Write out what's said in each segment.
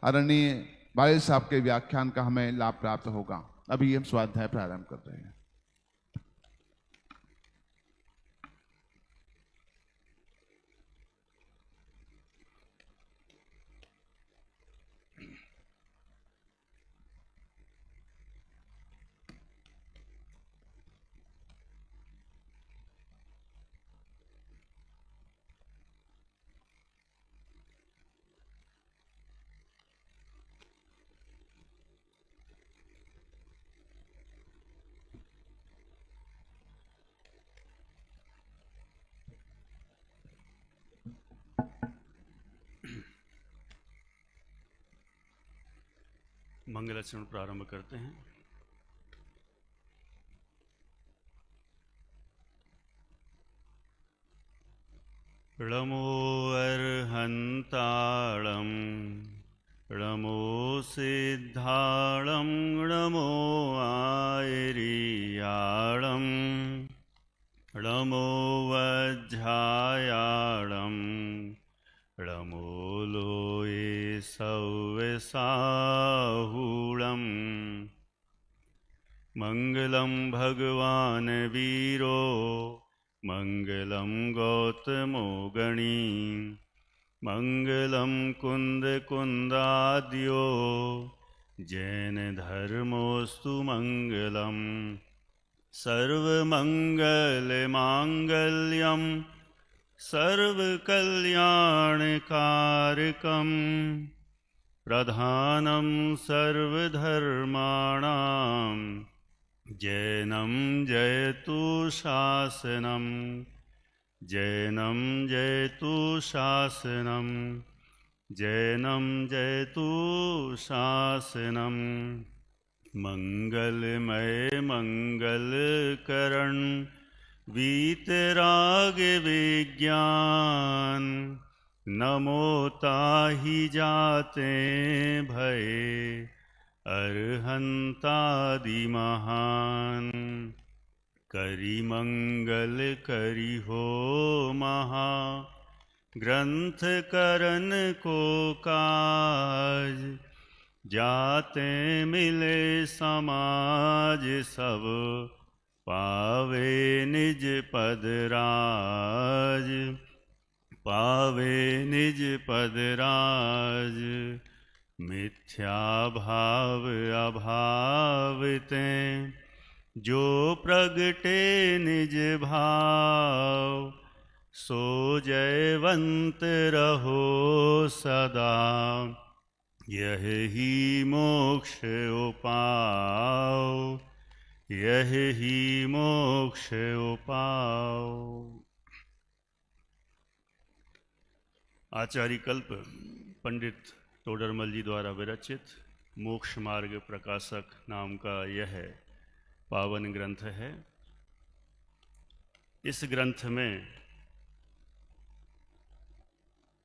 आदरणीय भाई साहब के व्याख्यान का हमें लाभ प्राप्त होगा। अभी हम स्वाध्याय प्रारंभ कर रहे हैं। मंगलाचरण प्रारंभ करते हैं। णमो अर्हन्ताळं णमो सिद्धाळं णमो आयर्याळं णमो वज्झायाळं णमो लोये सव्यसाहुळं मंगलं भगवान् वीरो मंगलं गौतमो गणी मंगलं कुन्दकुन्दाद्यो जैनधर्मोऽस्तु मंगलम् सर्वमङ्गलमाङ्गल्यं सर्वकल्याणकारकं प्रधानं सर्वधर्माणां जैनं जयतु शासनं जैनं जयतु शासनं जैनं जयतु शासनं मंगलमय मंगलकरण वीतराग विज्ञान नमो ताहि जाते भय अरहंतादि महान करि मंगल करि हो महा ग्रंथ करन को काज जाते मिले समाज सब पावे निज पद राज पावे निज पद राज मिथ्या भाव अभावते जो प्रगटे निज भाव सो जयवंत रहो सदा यही मोक्ष उपाव यही मोक्ष उपाव। आचार्य कल्प पंडित तोडरमल जी द्वारा विरचित मोक्ष मार्ग प्रकाशक नाम का यह पावन ग्रंथ है। इस ग्रंथ में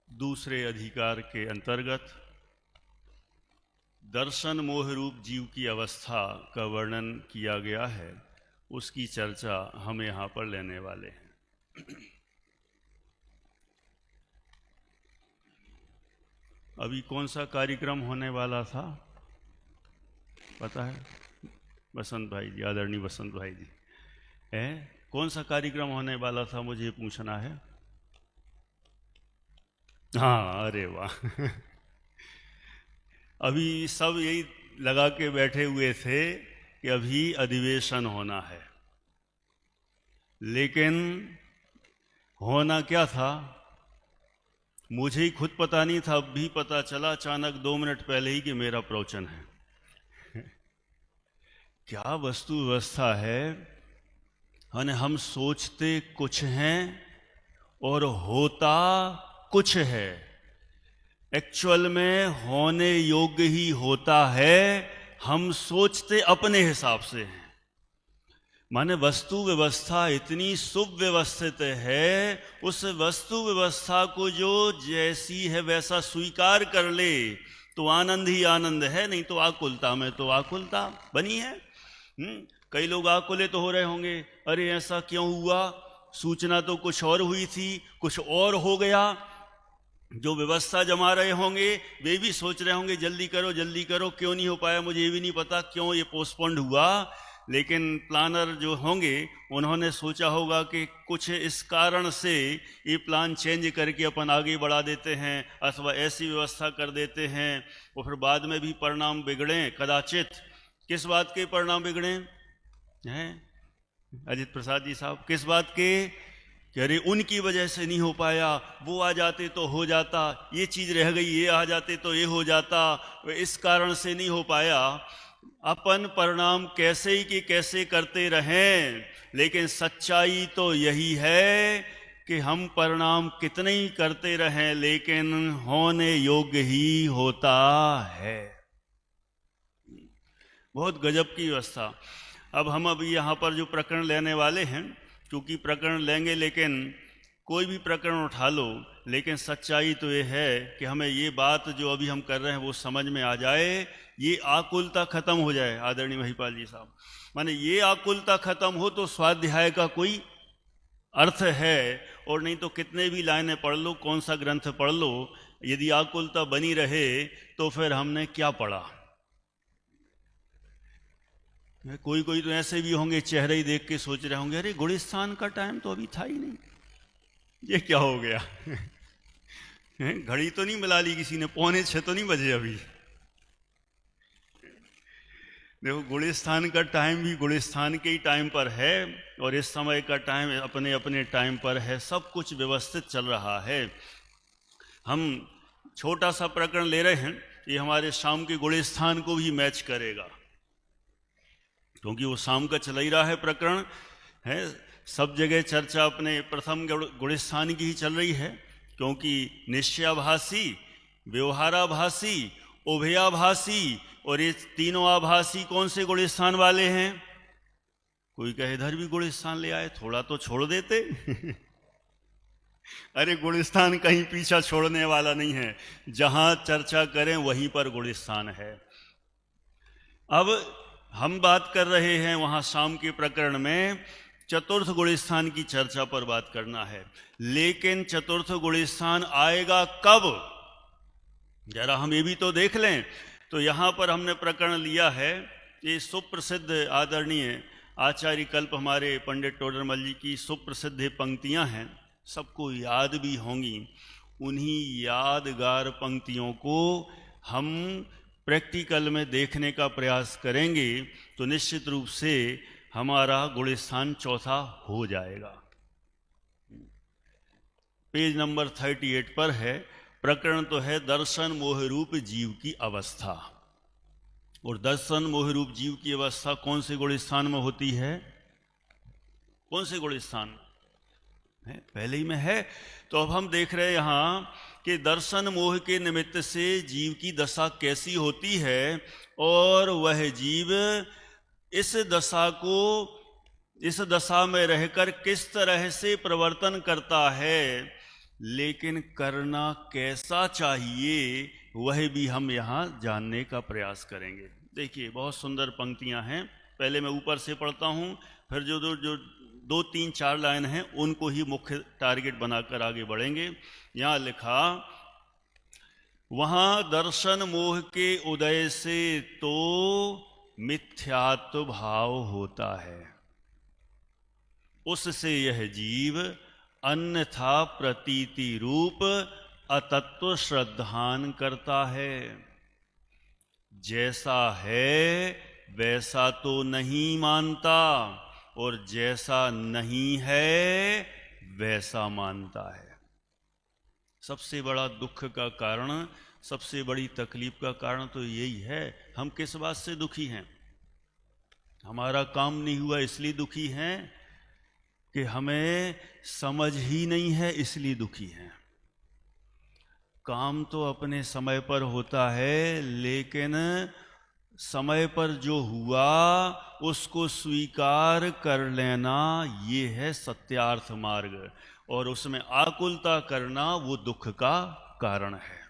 दूसरे अधिकार के अंतर्गत दर्शन मोह रूप जीव की अवस्था का वर्णन किया गया है, उसकी चर्चा हम यहाँ पर लेने वाले हैं। अभी कौन सा कार्यक्रम होने वाला था पता है? बसंत भाई जी, आदरणीय बसंत भाई जी, कौन सा कार्यक्रम होने वाला था मुझे पूछना है। हाँ, अरे वाह अभी सब यही लगा के बैठे हुए थे कि अभी अधिवेशन होना है, लेकिन होना क्या था मुझे ही खुद पता नहीं था। अब भी पता चला अचानक 2 मिनट पहले ही कि मेरा प्रवचन है। क्या वस्तु व्यवस्था है। हम सोचते कुछ हैं और होता कुछ है। एक्चुअल में होने योग्य ही होता है, हम सोचते अपने हिसाब से हैं। माने वस्तु व्यवस्था इतनी सुव्यवस्थित है, उस वस्तु व्यवस्था को जो जैसी है वैसा स्वीकार कर ले तो आनंद ही आनंद है, नहीं तो आकुलता में तो आकुलता बनी है। कई लोग आकुलित तो हो रहे होंगे, अरे ऐसा क्यों हुआ, सूचना तो कुछ और हुई थी, कुछ और हो गया। जो व्यवस्था जमा रहे होंगे वे भी सोच रहे होंगे जल्दी करो, क्यों नहीं हो पाया, मुझे ये भी नहीं पता क्यों ये पोस्टपोन्ड हुआ। लेकिन प्लानर जो होंगे उन्होंने सोचा होगा कि कुछ इस कारण से ये प्लान चेंज करके अपन आगे बढ़ा देते हैं अथवा ऐसी व्यवस्था कर देते हैं, और फिर बाद में भी परिणाम बिगड़ें कदाचित। किस बात के परिणाम बिगड़े हैं अजित प्रसाद जी साहब? किस बात के? कि अरे उनकी वजह से नहीं हो पाया, वो आ जाते तो हो जाता, ये चीज़ रह गई, ये आ जाते तो ये हो जाता, इस कारण से नहीं हो पाया। अपन परिणाम कैसे ही कि कैसे करते रहें, लेकिन सच्चाई तो यही है कि हम परिणाम कितने ही करते रहें लेकिन होने योग्य ही होता है। बहुत गजब की व्यवस्था। अब हम अभी यहाँ पर जो प्रकरण लेने वाले हैं, क्योंकि प्रकरण लेंगे लेकिन कोई भी प्रकरण उठा लो, लेकिन सच्चाई तो ये है कि हमें ये बात जो अभी हम कर रहे हैं वो समझ में आ जाए, ये आकुलता खत्म हो जाए। आदरणीय महिपाल जी साहब, माने ये आकुलता खत्म हो तो स्वाध्याय का कोई अर्थ है, और नहीं तो कितने भी लाइनें पढ़ लो, कौन सा ग्रंथ पढ़ लो, यदि आकुलता बनी रहे तो फिर हमने क्या पढ़ा। कोई कोई तो ऐसे भी होंगे चेहरे ही देख के सोच रहे होंगे अरे गुलिस्तान का टाइम तो अभी था ही नहीं, ये क्या हो गया। घड़ी तो नहीं मिला ली किसी ने, 5:45 तो नहीं बजे अभी। देखो गुलिस्तान का टाइम भी गुलिस्तान के ही टाइम पर है, और इस समय का टाइम अपने अपने टाइम पर है। सब कुछ व्यवस्थित चल रहा है। हम छोटा सा प्रकरण ले रहे हैं, ये हमारे शाम के गुलिस्तान को भी मैच करेगा, क्योंकि वो शाम का चल ही रहा है प्रकरण है। सब जगह चर्चा अपने प्रथम गुलिस्तान की ही चल रही है, क्योंकि निश्चयाभासी, व्यवहाराभासी, उभयाभासी, और ये तीनों आभासी कौन से गुलिस्तान वाले हैं? कोई कहे इधर भी गुलिस्तान ले आए, थोड़ा तो छोड़ देते। अरे गुलिस्तान कहीं पीछा छोड़ने वाला नहीं है, जहां चर्चा करें वहीं पर गुलिस्तान है। अब हम बात कर रहे हैं वहां शाम के प्रकरण में चतुर्थ गुलिस्तान की चर्चा पर बात करना है, लेकिन चतुर्थ गुलिस्तान आएगा कब, जरा हम ये भी तो देख लें। तो यहाँ पर हमने प्रकरण लिया है, ये सुप्रसिद्ध आदरणीय आचार्य कल्प हमारे पंडित टोडरमल जी की सुप्रसिद्ध पंक्तियाँ हैं, सबको याद भी होंगी। उन्हीं यादगार पंक्तियों को हम प्रैक्टिकल में देखने का प्रयास करेंगे तो निश्चित रूप से हमारा गुलिस्तान चौथा हो जाएगा। पेज नंबर 38 पर है। प्रकरण तो है दर्शन मोहरूप जीव की अवस्था, और दर्शन मोहरूप जीव की अवस्था कौन से गुलिस्तान में होती है? कौन से गुलिस्तान है? पहले ही में है। तो अब हम देख रहे हैं यहाँ कि दर्शन मोह के निमित्त से जीव की दशा कैसी होती है, और वह जीव इस दशा में रहकर किस तरह से प्रवर्तन करता है, लेकिन करना कैसा चाहिए वह भी हम यहाँ जानने का प्रयास करेंगे। देखिए बहुत सुंदर पंक्तियाँ हैं। पहले मैं ऊपर से पढ़ता हूँ, फिर जो 2, 3, 4 लाइन हैं उनको ही मुख्य टारगेट बनाकर आगे बढ़ेंगे। यहाँ लिखा, वहाँ दर्शन मोह के उदय से तो मिथ्यात्व भाव होता है, उससे यह जीव अन्यथा प्रतीति रूप अतत्व श्रद्धान करता है। जैसा है वैसा तो नहीं मानता, और जैसा नहीं है वैसा मानता है। सबसे बड़ा दुख का कारण, सबसे बड़ी तकलीफ का कारण तो यही है। हम किस बात से दुखी हैं? हमारा काम नहीं हुआ इसलिए दुखी हैं, कि हमें समझ ही नहीं है इसलिए दुखी हैं। काम तो अपने समय पर होता है, लेकिन समय पर जो हुआ उसको स्वीकार कर लेना ये है सत्यार्थ मार्ग, और उसमें आकुलता करना वो दुख का कारण है।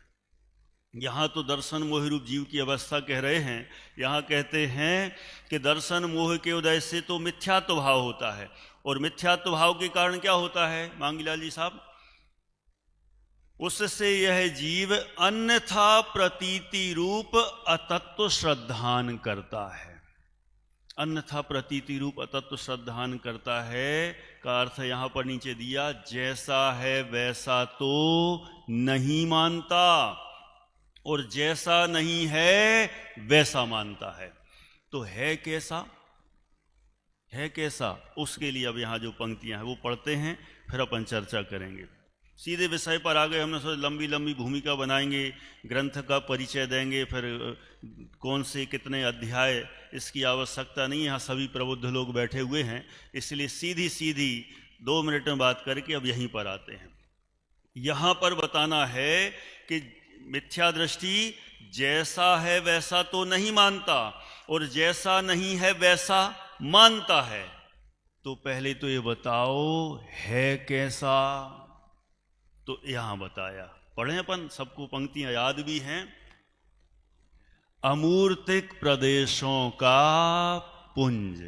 यहाँ तो दर्शन मोह रूप जीव की अवस्था कह रहे हैं। यहाँ कहते हैं कि दर्शन मोह के उदय से तो मिथ्यात्व भाव होता है, और मिथ्यात्व भाव के कारण क्या होता है मांगीलाल जी साहब? उससे यह जीव अन्यथा प्रतीति रूप अतत्व श्रद्धान करता है। अन्यथा प्रतीति रूप अतत्व श्रद्धान करता है का अर्थ यहां पर नीचे दिया, जैसा है वैसा तो नहीं मानता और जैसा नहीं है वैसा मानता है। तो है कैसा, है कैसा, उसके लिए अब यहां जो पंक्तियां हैं वो पढ़ते हैं, फिर अपन चर्चा करेंगे। सीधे विषय पर आ गए। हमने सोचा लंबी लंबी भूमिका बनाएंगे, ग्रंथ का परिचय देंगे, फिर कौन से कितने अध्याय, इसकी आवश्यकता नहीं। यहाँ सभी प्रबुद्ध लोग बैठे हुए हैं, इसलिए सीधी सीधी 2 मिनट में बात करके अब यहीं पर आते हैं। यहाँ पर बताना है कि मिथ्या दृष्टि जैसा है वैसा तो नहीं मानता और जैसा नहीं है वैसा मानता है। तो पहले तो ये बताओ है कैसा, तो यहां बताया, पढ़े अपन, सबको पंक्तियां याद भी हैं। अमूर्तिक प्रदेशों का पुंज।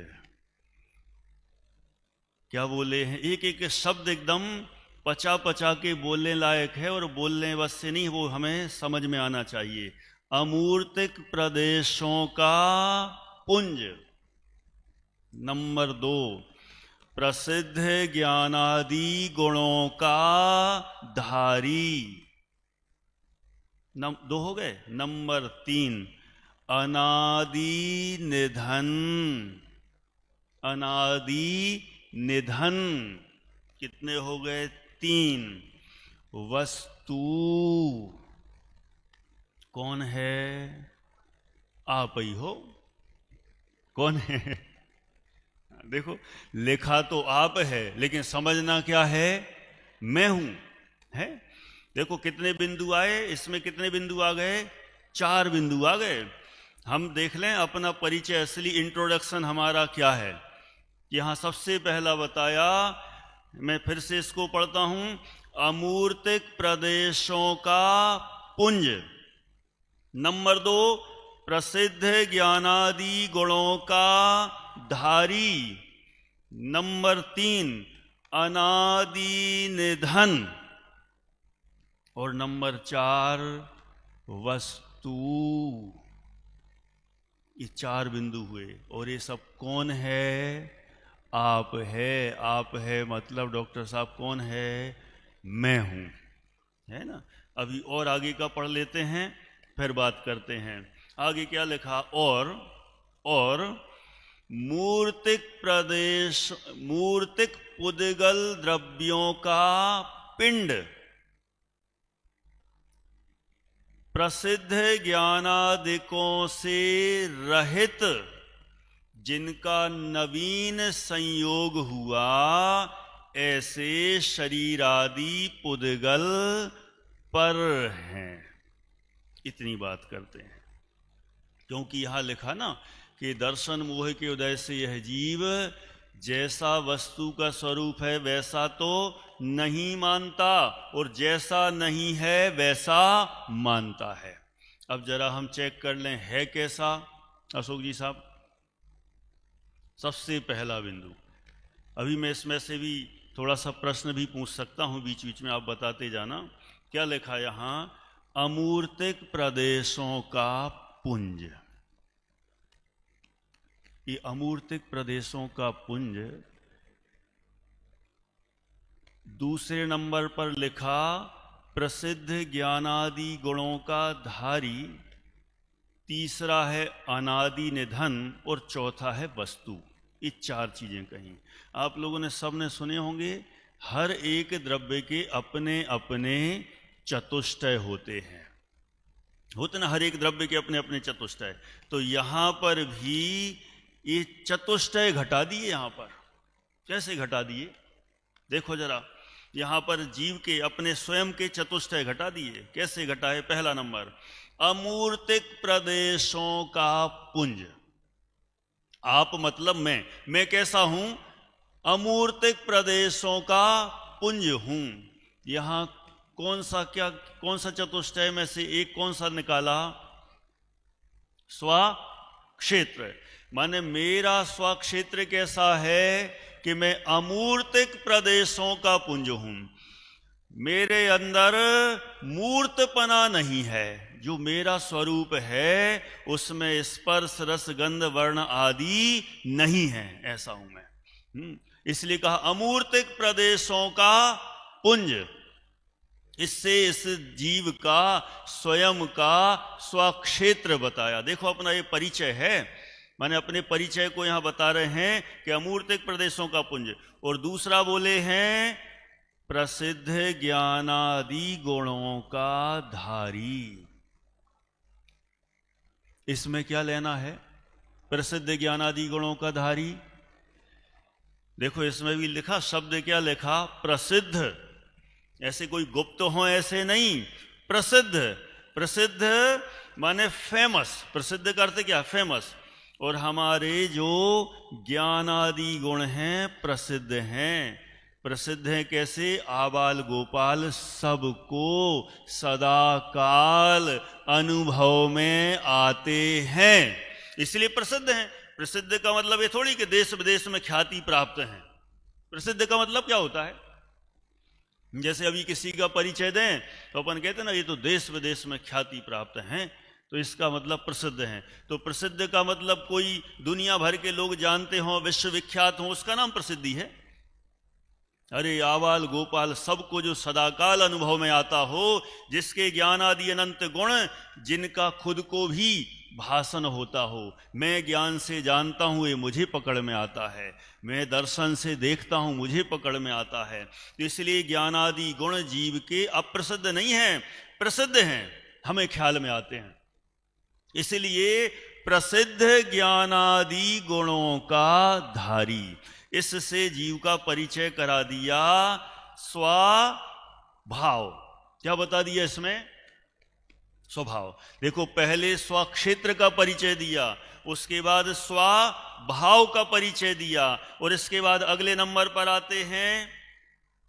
क्या बोले हैं, एक एक शब्द एकदम पचा पचा के बोलने लायक है, और बोलने बस से नहीं, वो हमें समझ में आना चाहिए। अमूर्तिक प्रदेशों का पुंज। नंबर 2, प्रसिद्ध ज्ञानादि गुणों का धारी। 2 हो गए। नंबर 3, अनादि निधन। अनादि निधन कितने हो गए? 3। वस्तु कौन है? आप ही हो। कौन है? देखो, लिखा तो आप है, लेकिन समझना क्या है? मैं हूं। है? देखो कितने बिंदु आए, इसमें कितने बिंदु आ गए? 4 बिंदु आ गए। हम देख लें अपना परिचय, असली इंट्रोडक्शन हमारा क्या है। यहां सबसे पहला बताया, मैं फिर से इसको पढ़ता हूं, अमूर्तिक प्रदेशों का पुंज। नंबर 2, प्रसिद्ध ज्ञानादि गुणों का धारी। नंबर 3, अनादि निधन। और नंबर 4, वस्तु। ये 4 बिंदु हुए। और ये सब कौन है? आप है। आप है मतलब डॉक्टर साहब कौन है? मैं हूं। है ना? अभी और आगे का पढ़ लेते हैं, फिर बात करते हैं। आगे क्या लिखा? और मूर्तिक प्रदेश, मूर्तिक पुद्गल द्रव्यों का पिंड। प्रसिद्ध ज्ञानादिकों से रहित, जिनका नवीन संयोग हुआ, ऐसे शरीर आदि पुद्गल पर हैं। इतनी बात करते हैं, क्योंकि यहां लिखा ना कि दर्शन मोह के उदय से यह जीव जैसा वस्तु का स्वरूप है वैसा तो नहीं मानता, और जैसा नहीं है वैसा मानता है। अब जरा हम चेक कर लें है कैसा, अशोक जी साहब। सबसे पहला बिंदु, अभी मैं इसमें से भी थोड़ा सा प्रश्न भी पूछ सकता हूं, बीच बीच में आप बताते जाना। क्या लिखा यहां? अमूर्तिक प्रदेशों का पुंज। ये अमूर्तिक प्रदेशों का पुंज। दूसरे नंबर पर लिखा प्रसिद्ध ज्ञानादि गुणों का धारी। तीसरा है अनादि निधन, और चौथा है वस्तु। ये 4 चीजें कहीं। आप लोगों ने सबने सुने होंगे, हर एक द्रव्य के अपने अपने चतुष्टय होते हैं। होते ना, हर एक द्रव्य के अपने अपने चतुष्टय। तो यहां पर भी ये चतुष्टय घटा दिए। यहां पर कैसे घटा दिए? देखो जरा, यहां पर जीव के अपने स्वयं के चतुष्टय घटा दिए। कैसे घटाए? पहला नंबर, अमूर्तिक प्रदेशों का पुंज। आप मतलब मैं कैसा हूं? अमूर्तिक प्रदेशों का पुंज हूं। यहां कौन सा चतुष्टय में से एक कौन सा निकाला? स्वक्षेत्र। माने मेरा स्वक्षेत्र कैसा है कि मैं अमूर्तिक प्रदेशों का पुंज हूं। मेरे अंदर मूर्तपना नहीं है, जो मेरा स्वरूप है उसमें स्पर्श रस गंध वर्ण आदि नहीं है, ऐसा हूं मैं। इसलिए कहा अमूर्तिक प्रदेशों का पुंज। इससे इस जीव का स्वयं का स्वक्षेत्र बताया। देखो अपना ये परिचय है, माने अपने परिचय को यहां बता रहे हैं कि अमूर्तिक प्रदेशों का पुंज। और दूसरा बोले हैं प्रसिद्ध ज्ञानादि गुणों का धारी। इसमें क्या लेना है? प्रसिद्ध ज्ञानादि गुणों का धारी। देखो इसमें भी लिखा, शब्द क्या लिखा? प्रसिद्ध। ऐसे कोई गुप्त हो ऐसे नहीं, प्रसिद्ध। प्रसिद्ध माने फेमस। प्रसिद्ध का अर्थ क्या? फेमस। और हमारे जो ज्ञानादि गुण हैं प्रसिद्ध हैं। प्रसिद्ध हैं कैसे? आबाल गोपाल सबको सदा काल अनुभव में आते हैं, इसलिए प्रसिद्ध हैं। प्रसिद्ध का मतलब ये थोड़ी कि देश विदेश में ख्याति प्राप्त है। प्रसिद्ध का मतलब क्या होता है? जैसे अभी किसी का परिचय दें तो अपन कहते हैं ना, ये तो देश विदेश में ख्याति प्राप्त हैं, तो इसका मतलब प्रसिद्ध हैं। तो प्रसिद्ध का मतलब कोई दुनिया भर के लोग जानते हों, विश्वविख्यात हों, उसका नाम प्रसिद्धि है। अरे आबाल गोपाल सबको जो सदाकाल अनुभव में आता हो, जिसके ज्ञान आदि अनंत गुण, जिनका खुद को भी भाषण होता हो, मैं ज्ञान से जानता हूं ये मुझे पकड़ में आता है, मैं दर्शन से देखता हूं मुझे पकड़ में आता है। तो इसलिए ज्ञानादि गुण जीव के अप्रसिद्ध नहीं हैं, प्रसिद्ध हैं, हमें ख्याल में आते हैं। इसलिए प्रसिद्ध ज्ञानादि गुणों का धारी। इससे जीव का परिचय करा दिया स्वभाव। क्या बता दिया इसमें? स्वभाव। देखो पहले स्वक्षेत्र का परिचय दिया, उसके बाद स्वभाव का परिचय दिया, और इसके बाद अगले नंबर पर आते हैं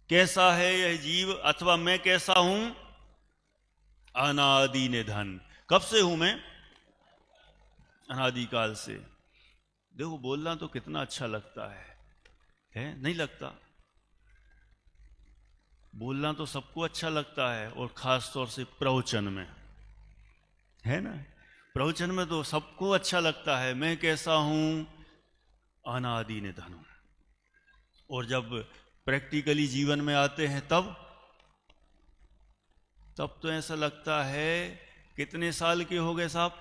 कैसा है यह जीव, अथवा मैं कैसा हूं? अनादि निधन। कब से हूं मैं? अनादिकाल से। देखो बोलना तो कितना अच्छा लगता है नहीं लगता? बोलना तो सबको अच्छा लगता है, और खास तौर से प्रवचन में, है ना? प्रवचन में तो सबको अच्छा लगता है, मैं कैसा हूं? अनादि निधन हूं। और जब प्रैक्टिकली जीवन में आते हैं तब तो ऐसा लगता है, कितने साल के हो गए साहब?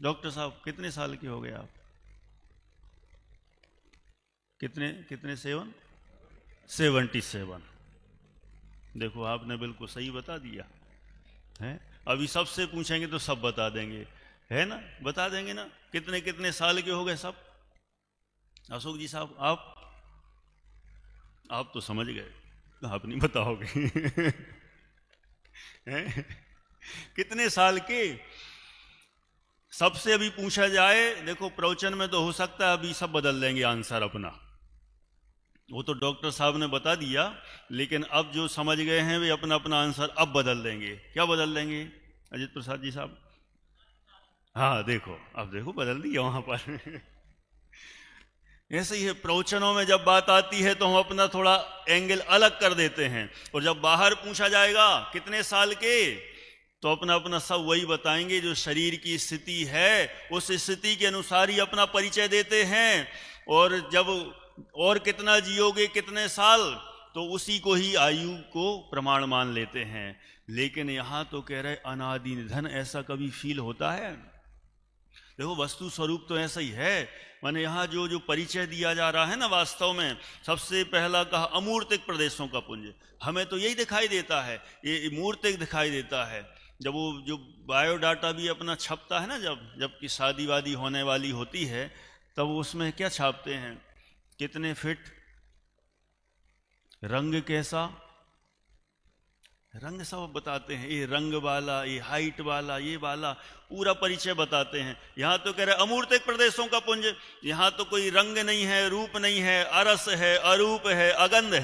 डॉक्टर साहब कितने साल के हो गए आप? कितने 77। देखो आपने बिल्कुल सही बता दिया है। अभी सबसे पूछेंगे तो सब बता देंगे, है ना? बता देंगे ना कितने साल के हो गए सब। अशोक जी साहब आप तो समझ गए, आप नहीं बताओगे कितने साल के? सबसे अभी पूछा जाए, देखो प्रवचन में तो हो सकता है अभी सब बदल देंगे आंसर अपना, वो तो डॉक्टर साहब ने बता दिया, लेकिन अब जो समझ गए हैं वे अपना अपना आंसर अब बदल देंगे। क्या बदल देंगे अजित प्रसाद जी साहब? हाँ देखो, अब देखो बदल दिया वहां पर ऐसे ही है, प्रवचनों में जब बात आती है तो हम अपना थोड़ा एंगल अलग कर देते हैं, और जब बाहर पूछा जाएगा कितने साल के, तो अपना अपना सब वही बताएंगे जो शरीर की स्थिति है, उस स्थिति के अनुसार ही अपना परिचय देते हैं। और जब और कितना जियोगे, कितने साल, तो उसी को ही आयु को प्रमाण मान लेते हैं। लेकिन यहां तो कह रहे अनादि निधन, ऐसा कभी फील होता है? देखो वस्तु स्वरूप तो ऐसा ही है, माने यहाँ जो परिचय दिया जा रहा है ना, वास्तव में सबसे पहला कहा अमूर्तिक प्रदेशों का पुंज। हमें तो यही दिखाई देता है, ये मूर्तिक दिखाई देता है। जब वो जो बायोडाटा भी अपना छपता है ना, जबकि शादी वादी होने वाली होती है, तब उसमें क्या छापते हैं? कितने फिट, रंग कैसा, रंग सब बताते हैं, ये रंग वाला, ये हाइट वाला, ये वाला, पूरा परिचय बताते हैं। यहां तो कह रहे अमूर्तिक प्रदेशों का पुंज। यहां तो कोई रंग नहीं है, रूप नहीं है, अरस है, अरूप है, अगंध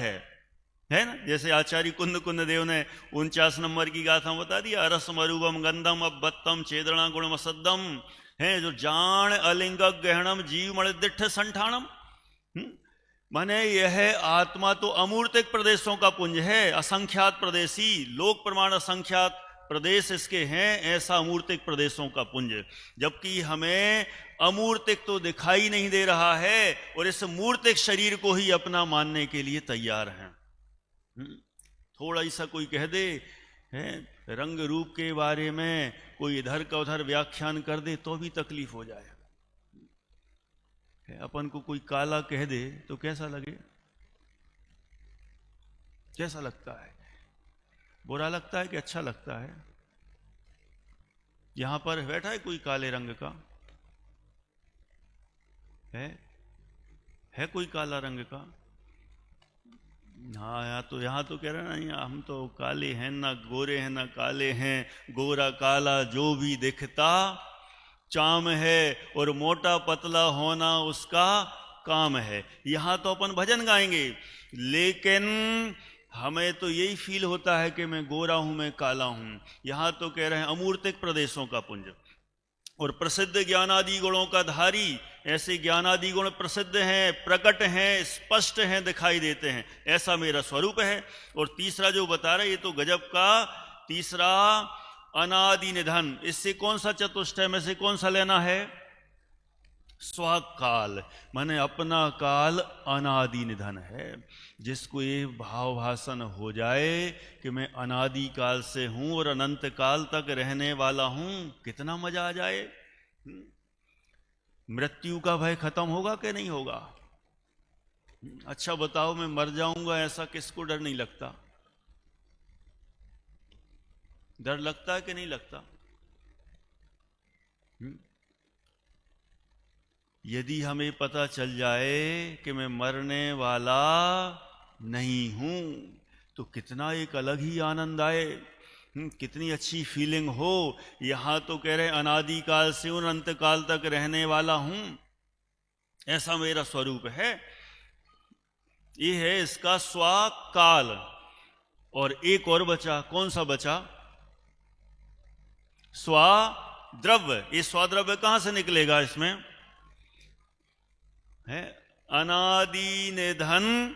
है ना? जैसे आचार्य कुंद देव ने 49 नंबर की गाथा बता दिया, अरसम अरूपम गंधम अबत्तम चेदना गुणमसद्दम है, जो जान अलिंग गहणम जीव मण दिठ संठाणम। माने यह आत्मा तो अमूर्तिक प्रदेशों का पुंज है, असंख्यात प्रदेशी, लोक प्रमाण असंख्यात प्रदेश इसके हैं, ऐसा अमूर्तिक प्रदेशों का पुंज, जबकि हमें अमूर्तिक तो दिखाई नहीं दे रहा है और इस मूर्तिक शरीर को ही अपना मानने के लिए तैयार हैं। थोड़ा सा कोई कह दे है रंग रूप के बारे में, कोई इधर का उधर व्याख्यान कर दे तो भी तकलीफ हो जाए। अपन को कोई काला कह दे तो कैसा लगे? कैसा लगता है? बुरा लगता है कि अच्छा लगता है? यहां पर बैठा है कोई काले रंग का? है कोई काला रंग का? हाँ, यहाँ तो कह रहे हैं ना, हम तो काले हैं, ना गोरे हैं ना काले हैं, गोरा काला जो भी दिखता चाम है, और मोटा पतला होना उसका काम है। यहाँ तो अपन भजन गाएंगे, लेकिन हमें तो यही फील होता है कि मैं गोरा हूं, मैं काला हूं। यहाँ तो कह रहे हैं अमूर्तिक प्रदेशों का पुंज और प्रसिद्ध ज्ञानादि गुणों का धारी। ऐसे ज्ञानादि गुण प्रसिद्ध हैं, प्रकट हैं, स्पष्ट हैं, दिखाई देते हैं, ऐसा मेरा स्वरूप है। और तीसरा जो बता रहे, ये तो गजब का तीसरा, अनादि निधन। इससे कौन सा चतुष्टय में से कौन सा लेना है? स्वकाल, माने अपना काल अनादि निधन है। जिसको ये भाव भाषण हो जाए कि मैं अनादि काल से हूं और अनंत काल तक रहने वाला हूं, कितना मजा आ जाए। मृत्यु का भय खत्म होगा कि नहीं होगा? अच्छा बताओ, मैं मर जाऊंगा ऐसा किसको डर नहीं लगता? डर लगता है कि नहीं लगता? यदि हमें पता चल जाए कि मैं मरने वाला नहीं हूं, तो कितना एक अलग ही आनंद आए, कितनी अच्छी फीलिंग हो। यहां तो कह रहे अनादि काल से अनंत काल तक रहने वाला हूं, ऐसा मेरा स्वरूप है। ये है इसका स्वकाल। और एक और बचा, कौन सा बचा? स्वाद्रव्य। ये स्वाद्रव्य कहां से निकलेगा? इसमें है अनादि निधन,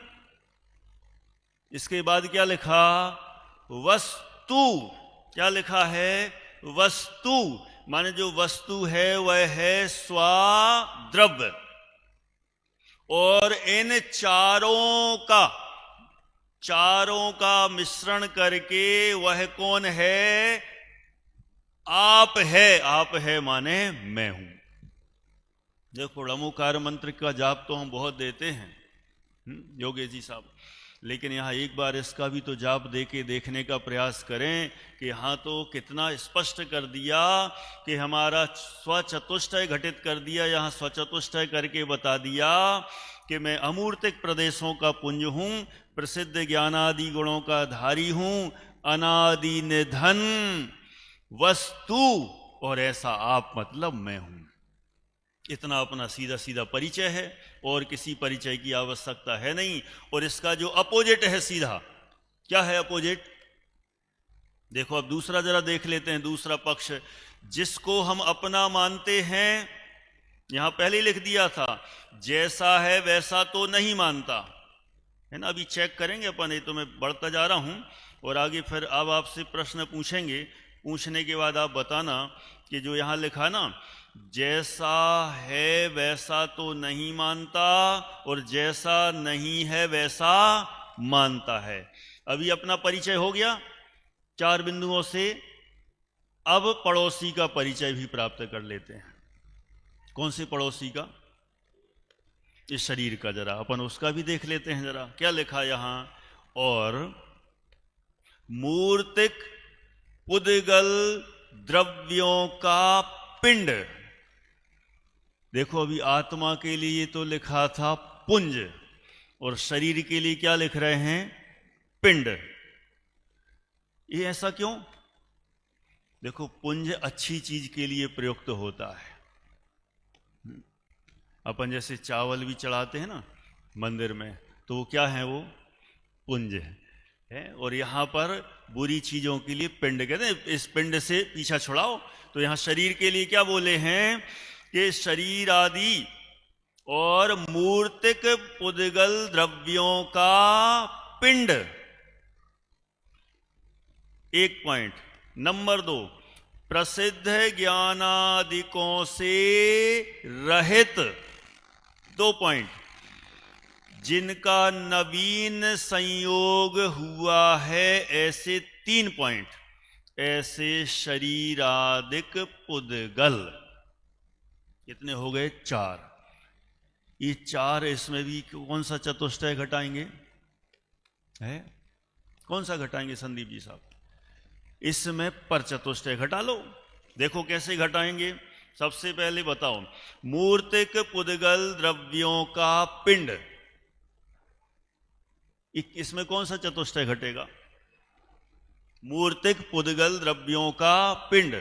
इसके बाद क्या लिखा? वस्तु। क्या लिखा है? वस्तु। माने जो वस्तु है वह है स्वाद्रव्य। और इन चारों का मिश्रण करके वह कौन है? आप है। आप है माने मैं हूं। देखो, णमोकार मंत्र का जाप तो हम बहुत देते हैं योगेश जी साहब, लेकिन यहाँ एक बार इसका भी तो जाप देके देखने का प्रयास करें कि यहाँ तो कितना स्पष्ट कर दिया कि हमारा स्वचतुष्टय घटित कर दिया। यहाँ स्वचतुष्टय करके बता दिया कि मैं अमूर्तिक प्रदेशों का पुंज हूं, प्रसिद्ध ज्ञानादि गुणों का धारी हूं, अनादि निधन वस्तु, और ऐसा आप मतलब मैं हूं। इतना अपना सीधा सीधा परिचय है और किसी परिचय की आवश्यकता है नहीं। और इसका जो अपोजिट है सीधा, क्या है अपोजिट? देखो, अब दूसरा जरा देख लेते हैं, दूसरा पक्ष जिसको हम अपना मानते हैं। यहां पहले ही लिख दिया था, जैसा है वैसा तो नहीं मानता, है ना। अभी चेक करेंगे अपन, ये तो मैं बढ़ता जा रहा हूं और आगे फिर अब आपसे प्रश्न पूछेंगे। पूछने के बाद आप बताना कि जो यहां लिखा ना, जैसा है वैसा तो नहीं मानता और जैसा नहीं है वैसा मानता है। अभी अपना परिचय हो गया 4 बिंदुओं से। अब पड़ोसी का परिचय भी प्राप्त कर लेते हैं। कौन से पड़ोसी का? इस शरीर का। जरा अपन उसका भी देख लेते हैं जरा, क्या लिखा यहां। और मूर्तिक उद्गल द्रव्यों का पिंड। देखो, अभी आत्मा के लिए तो लिखा था पुंज, और शरीर के लिए क्या लिख रहे हैं? पिंड। ये ऐसा क्यों? देखो, पुंज अच्छी चीज के लिए प्रयुक्त होता है। अपन जैसे चावल भी चढ़ाते हैं ना मंदिर में, तो वो क्या है? वो पुंज है। और यहां पर बुरी चीजों के लिए पिंड कहते हैं। इस पिंड से पीछा छुड़ाओ। तो यहां शरीर के लिए क्या बोले हैं कि शरीर आदि और मूर्तिक पुद्गल द्रव्यों का पिंड। एक पॉइंट। नंबर 2, प्रसिद्ध ज्ञानादिकों से रहित। 2 पॉइंट। जिनका नवीन संयोग हुआ है, ऐसे 3 पॉइंट। ऐसे शरीरादिक पुद्गल। कितने हो गए? 4। ये 4, इसमें भी कौन सा चतुष्टय घटाएंगे? है कौन सा घटाएंगे संदीप जी साहब? इसमें पर चतुष्टय घटा लो। देखो कैसे घटाएंगे। सबसे पहले बताओ, मूर्तिक पुद्गल द्रव्यों का पिंड, इसमें कौन सा चतुष्टय घटेगा? मूर्तिक पुद्गल द्रव्यों का पिंड।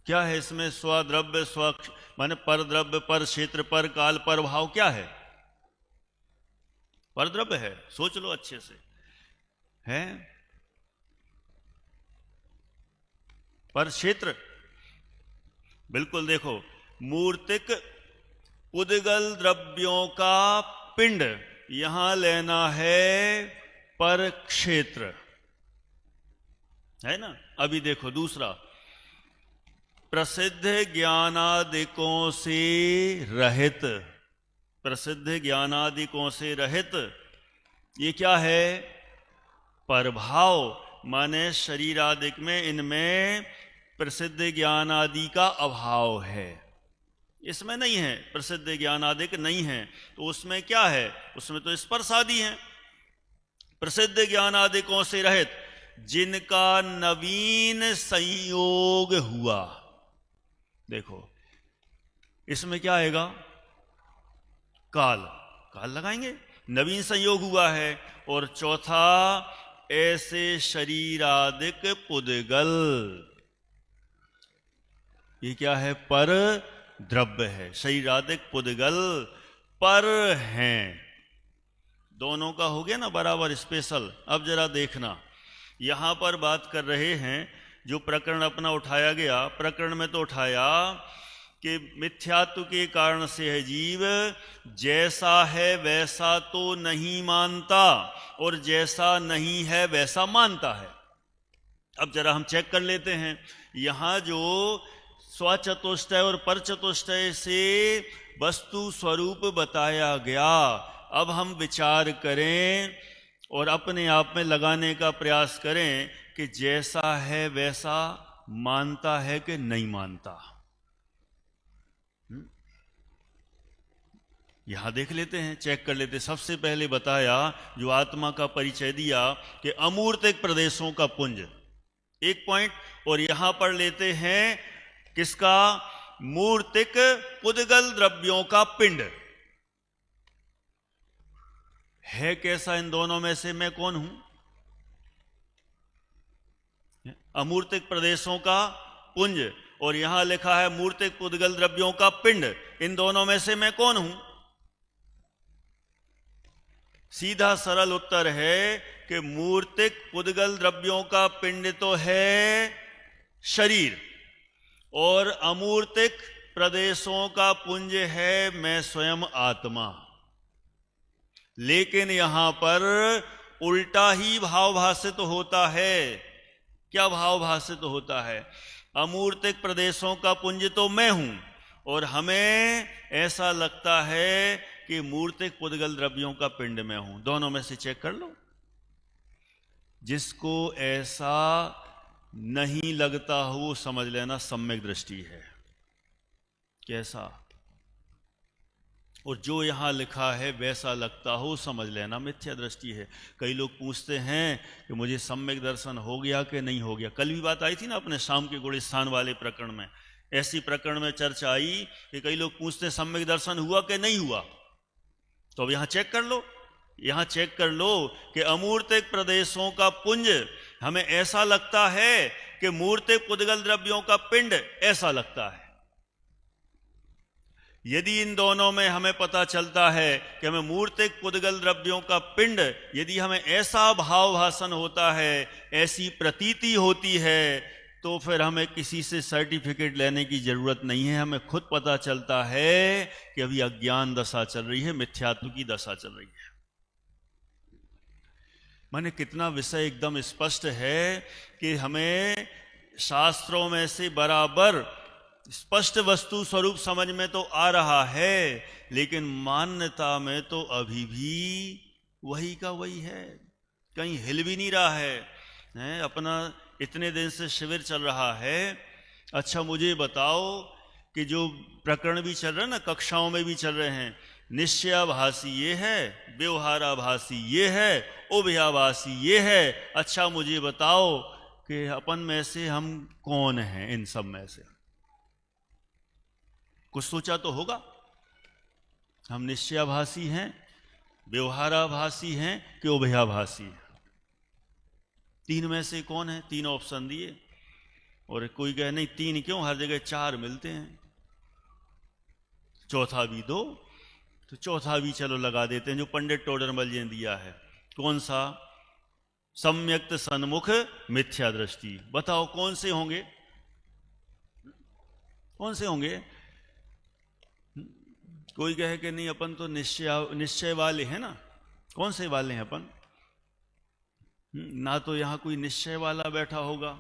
क्या है इसमें? स्वद्रव्य, स्व माने पर द्रव्य, पर क्षेत्र, पर काल, पर भाव। क्या है? पर द्रव्य है। सोच लो अच्छे से। है पर क्षेत्र। बिल्कुल। देखो, मूर्तिक पुद्गल द्रव्यों का पिंड, यहां लेना है पर क्षेत्र, है ना। अभी देखो दूसरा, प्रसिद्ध ज्ञानादिकों से रहित। प्रसिद्ध ज्ञानादिकों से रहित, ये क्या है? परभाव, माने शरीरादिक में, इनमें प्रसिद्ध ज्ञानादि का अभाव है। इसमें नहीं है, प्रसिद्ध ज्ञानादिक नहीं है। तो उसमें क्या है? उसमें तो स्पर्श आदि है। प्रसिद्ध ज्ञानादिकों से रहित, जिनका नवीन संयोग हुआ। देखो इसमें क्या आएगा? काल। काल लगाएंगे, नवीन संयोग हुआ है। और चौथा, ऐसे शरीरादिक पुद्गल, ये क्या है? पर द्रव्य है। शरीरादिक पुद्गल पर हैं। दोनों का हो गया ना बराबर स्पेशल। अब जरा देखना, यहां पर बात कर रहे हैं, जो प्रकरण अपना उठाया गया, प्रकरण में तो उठाया कि मिथ्यात्व के कारण से है जीव, जैसा है वैसा तो नहीं मानता, और जैसा नहीं है वैसा मानता है। अब जरा हम चेक कर लेते हैं। यहां जो स्वचतुष्टय और परचतुष्टय से वस्तु स्वरूप बताया गया, अब हम विचार करें और अपने आप में लगाने का प्रयास करें कि जैसा है वैसा मानता है कि नहीं मानता। यहां देख लेते हैं, चेक कर लेते हैं। सबसे पहले बताया, जो आत्मा का परिचय दिया कि अमूर्तिक प्रदेशों का पुंज, 1 पॉइंट। और यहां पर लेते हैं किसका? मूर्तिक पुद्गल द्रव्यों का पिंड। है कैसा इन दोनों में से मैं कौन हूं? अमूर्तिक प्रदेशों का पुंज, और यहां लिखा है मूर्तिक पुद्गल द्रव्यों का पिंड। इन दोनों में से मैं कौन हूं? सीधा सरल उत्तर है कि मूर्तिक पुद्गल द्रव्यों का पिंड तो है शरीर, और अमूर्तिक प्रदेशों का पुंज है मैं स्वयं आत्मा। लेकिन यहां पर उल्टा ही भाव भाषित होता है। क्या भाव भाषित होता है? अमूर्तिक प्रदेशों का पुंज तो मैं हूं, और हमें ऐसा लगता है कि मूर्तिक पुद्गल द्रव्यों का पिंड में हूं। दोनों में से चेक कर लो। जिसको ऐसा नहीं लगता हो, समझ लेना सम्यक दृष्टि है। कैसा? और जो यहां लिखा है वैसा लगता हो, समझ लेना मिथ्या दृष्टि है। कई लोग पूछते हैं कि मुझे सम्यक दर्शन हो गया कि नहीं हो गया। कल भी बात आई थी ना अपने शाम के गुण स्थान वाले प्रकरण में। ऐसी प्रकरण में चर्चा आई कि कई लोग पूछते हैं सम्यक दर्शन हुआ कि नहीं हुआ। तो अब यहां चेक कर लो, यहां चेक कर लो कि अमूर्तिक प्रदेशों का पुंज हमें ऐसा लगता है कि मूर्तिक पुद्गल द्रव्यों का पिंड ऐसा लगता है। यदि इन दोनों में हमें पता चलता है कि हमें मूर्तिक पुद्गल द्रव्यों का पिंड, यदि हमें ऐसा भाव भाषण होता है, ऐसी प्रतीति होती है तो फिर हमें किसी से सर्टिफिकेट लेने की जरूरत नहीं है, हमें खुद पता चलता है कि अभी अज्ञान दशा चल रही है, मिथ्यात्व की दशा चल रही है। माने कितना विषय एकदम स्पष्ट है कि हमें शास्त्रों में से बराबर स्पष्ट वस्तु स्वरूप समझ में तो आ रहा है, लेकिन मान्यता में तो अभी भी वही का वही है, कहीं हिल भी नहीं रहा है। अपना इतने दिन से शिविर चल रहा है। अच्छा मुझे बताओ कि जो प्रकरण भी चल रहे हैं ना, कक्षाओं में भी चल रहे हैं, निश्चयाभासी ये है, व्यवहाराभासी ये है, उभयाभासी ये है। अच्छा मुझे बताओ कि अपन में से हम कौन हैं इन सब में से? कुछ सोचा तो होगा। हम निश्चयाभासी हैं, व्यवहाराभासी हैं कि उभयाभासी हैं? तीन में से कौन है? तीन ऑप्शन दिए और कोई कहे नहीं तीन क्यों, हर जगह चार मिलते हैं, चौथा भी दो, तो चौथा भी चलो लगा देते हैं जो पंडित टोडरमल जी ने दिया है। कौन सा? सम्यक्त सन्मुख मिथ्या दृष्टि। बताओ कौन से होंगे, कौन से होंगे? कोई कहे कि नहीं अपन तो निश्चय वाले हैं ना। कौन से वाले हैं अपन? ना तो यहां कोई निश्चय वाला बैठा होगा।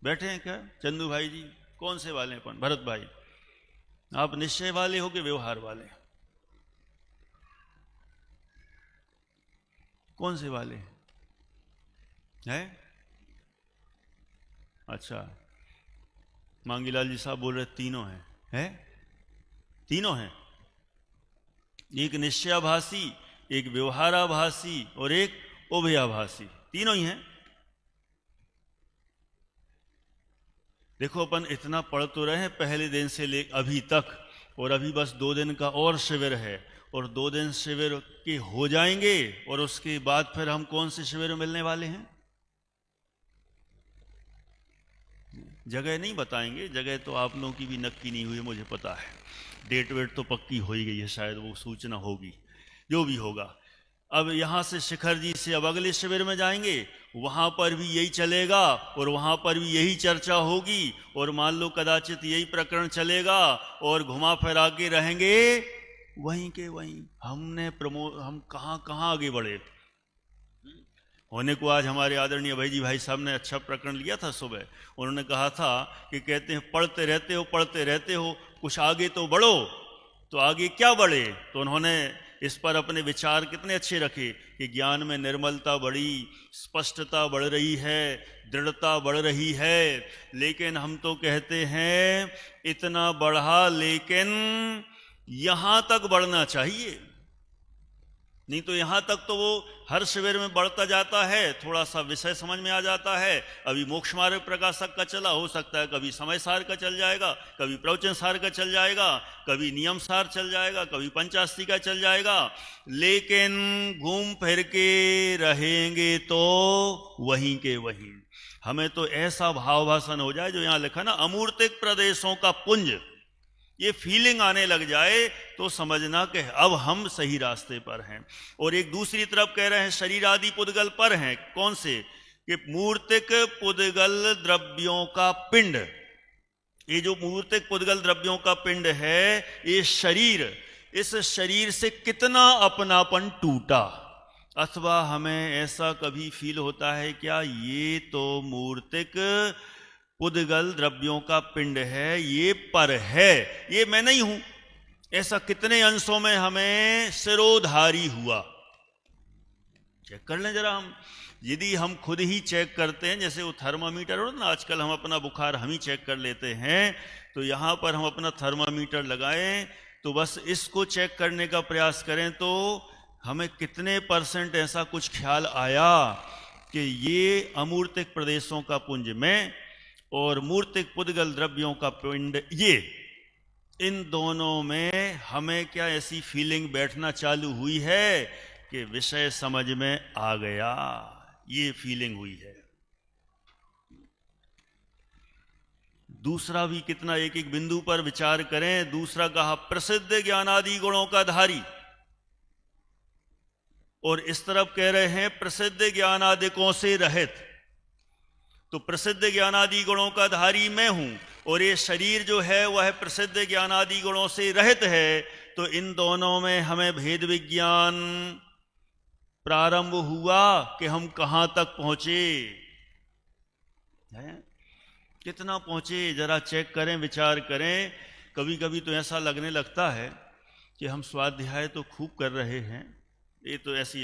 बैठे हैं क्या चंदू भाई जी? कौन से वाले हैं अपन? भरत भाई आप निश्चय वाले हो कि व्यवहार वाले? कौन से वाले हैं? अच्छा मांगीलाल जी साहब बोल रहे तीनों हैं। है? तीनों हैं, एक निश्चयाभासी, एक व्यवहाराभासी और एक उभयाभासी, तीनों ही हैं। देखो अपन इतना पढ़ तो रहे हैं पहले दिन से ले अभी तक, और अभी बस 2 दिन का और शिविर है, और 2 दिन शिविर के हो जाएंगे और उसके बाद फिर हम कौन से शिविर मिलने वाले हैं? जगह नहीं बताएंगे, जगह तो आप लोगों की भी नक्की नहीं हुई मुझे पता है, डेट वेट तो पक्की हो ही गई है, शायद वो सूचना होगी, जो भी होगा। अब यहां से शिखर जी से अब अगले शिविर में जाएंगे, वहां पर भी यही चलेगा और वहां पर भी यही चर्चा होगी, और मान लो कदाचित यही प्रकरण चलेगा और घुमा फिरा के रहेंगे वहीं के वहीं। हम कहां आगे बढ़े। होने को आज हमारे आदरणीय भाई साहब ने अच्छा प्रकरण लिया था सुबह। उन्होंने कहा था कि कहते हैं पढ़ते रहते हो, कुछ आगे तो बढ़ो। तो आगे क्या बढ़े? तो उन्होंने इस पर अपने विचार कितने अच्छे रखे कि ज्ञान में निर्मलता बढ़ी, स्पष्टता बढ़ रही है, दृढ़ता बढ़ रही है। लेकिन हम तो कहते हैं इतना बढ़ा, लेकिन यहां तक बढ़ना चाहिए, नहीं तो यहां तक तो वो हर शिविर में बढ़ता जाता है, थोड़ा सा विषय समझ में आ जाता है। अभी मोक्ष मार्ग प्रकाशक का चला, हो सकता है कभी समय सार का चल जाएगा, कभी प्रवचन सार का चल जाएगा, कभी नियम सार चल जाएगा, कभी पंचास्ती का चल जाएगा, लेकिन घूम फिर के रहेंगे तो वहीं के वहीं। हमें तो ऐसा भाव भाषण हो जाए जो यहां लिखा ना, अमूर्तिक प्रदेशों का पुंज, ये फीलिंग आने लग जाए तो समझना कि अब हम सही रास्ते पर हैं। और एक दूसरी तरफ कह रहे हैं शरीर आदि पुद्गल पर हैं। कौन से? कि मूर्तिक पुद्गल द्रव्यों का पिंड। ये जो मूर्तिक पुद्गल द्रव्यों का पिंड है, ये शरीर, इस शरीर से कितना अपनापन टूटा, अथवा हमें ऐसा कभी फील होता है क्या ये तो मूर्तिक पुद्गल द्रव्यों का पिंड है, ये पर है, ये मैं नहीं हूं। ऐसा कितने अंशों में हमें सिरोधारी हुआ। चेक कर लें जरा हम। यदि हम खुद ही चेक करते हैं, जैसे वो थर्मामीटर हो ना, आजकल हम अपना बुखार हम ही चेक कर लेते हैं, तो यहां पर हम अपना थर्मामीटर लगाएं तो बस इसको चेक करने का प्रयास करें तो हमें कितने % ऐसा कुछ ख्याल आया कि ये अमूर्तिक प्रदेशों का पुंज में और मूर्तिक पुद्गल द्रव्यों का पिंड, ये इन दोनों में हमें क्या ऐसी फीलिंग बैठना चालू हुई है कि विषय समझ में आ गया, ये फीलिंग हुई है। दूसरा भी कितना एक एक बिंदु पर विचार करें। दूसरा कहा प्रसिद्ध ज्ञानादि गुणों का धारी, और इस तरफ कह रहे हैं प्रसिद्ध ज्ञानादिकों से रहित। तो प्रसिद्ध ज्ञानादि गुणों का धारी मैं हूं और ये शरीर जो है वह प्रसिद्ध ज्ञानादि गुणों से रहित है। तो इन दोनों में हमें भेद विज्ञान प्रारंभ हुआ कि हम कहां तक पहुंचे हैं, कितना पहुंचे, जरा चेक करें, विचार करें। कभी कभी तो ऐसा लगने लगता है कि हम स्वाध्याय तो खूब कर रहे हैं, ये तो ऐसी